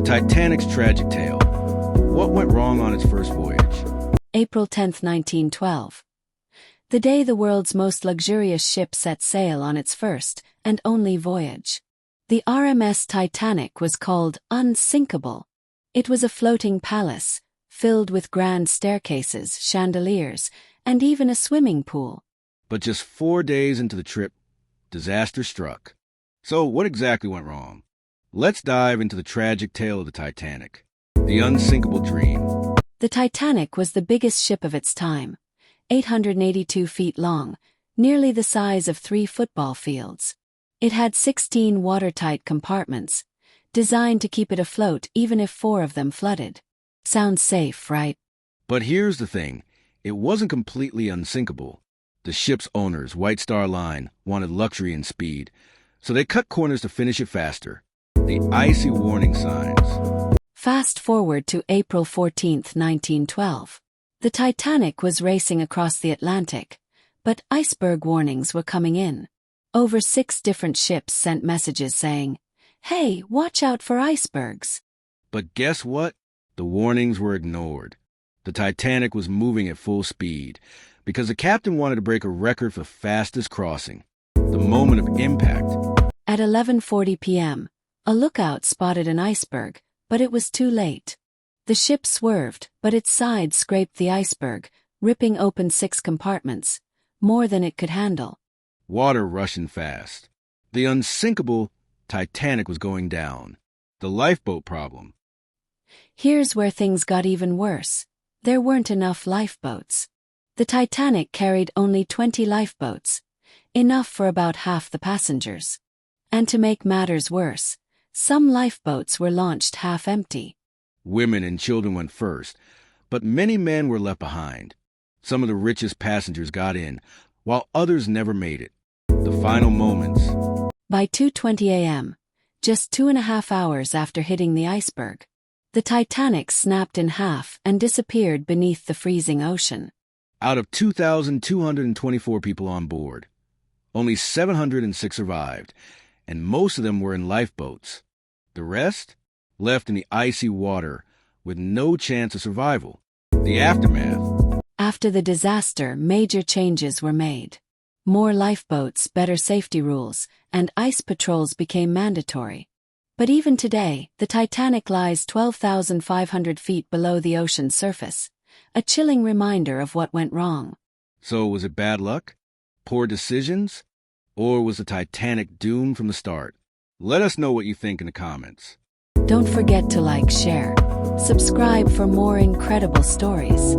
Titanic's tragic tale. What went wrong on its first voyage? April 10, 1912. The day the world's most luxurious ship set sail on its first and only voyage. The RMS Titanic was called unsinkable. It was a floating palace, filled with grand staircases, chandeliers, and even a swimming pool. But just 4 days into the trip, disaster struck. So what exactly went wrong? Let's dive into the tragic tale of the Titanic, the unsinkable dream. The Titanic was the biggest ship of its time, 882 feet long, nearly the size of 3 football fields. It had 16 watertight compartments, designed to keep it afloat even if 4 of them flooded. Sounds safe, right? But here's the thing, it wasn't completely unsinkable. The ship's owners, White Star Line, wanted luxury and speed, so they cut corners to finish it faster. The icy warning signs. Fast forward to April 14, 1912. The Titanic was racing across the Atlantic, but iceberg warnings were coming in. Over 6 different ships sent messages saying, "Hey, watch out for icebergs." But guess what? The warnings were ignored. The Titanic was moving at full speed because the captain wanted to break a record for fastest crossing. The moment of impact. At 11:40 p.m., a lookout spotted an iceberg, but it was too late. The ship swerved, but its side scraped the iceberg, ripping open 6 compartments, more than it could handle. Water rushing fast. The unsinkable Titanic was going down. The lifeboat problem. Here's where things got even worse. There weren't enough lifeboats. The Titanic carried only 20 lifeboats, enough for about half the passengers. And to make matters worse, some lifeboats were launched half empty. Women and children went first, but many men were left behind. Some of the richest passengers got in, while others never made it. The final moments. By 2:20 a.m., just 2.5 hours after hitting the iceberg, the Titanic snapped in half and disappeared beneath the freezing ocean. Out of 2,224 people on board, only 706 survived, and most of them were in lifeboats. The rest left in the icy water with no chance of survival. The aftermath. After the disaster, major changes were made. More lifeboats, better safety rules, and ice patrols became mandatory. But even today, the Titanic lies 12,500 feet below the ocean's surface, a chilling reminder of what went wrong. So was it bad luck? Poor decisions? Or was the Titanic doomed from the start? Let us know what you think in the comments. Don't forget to like, share, subscribe for more incredible stories.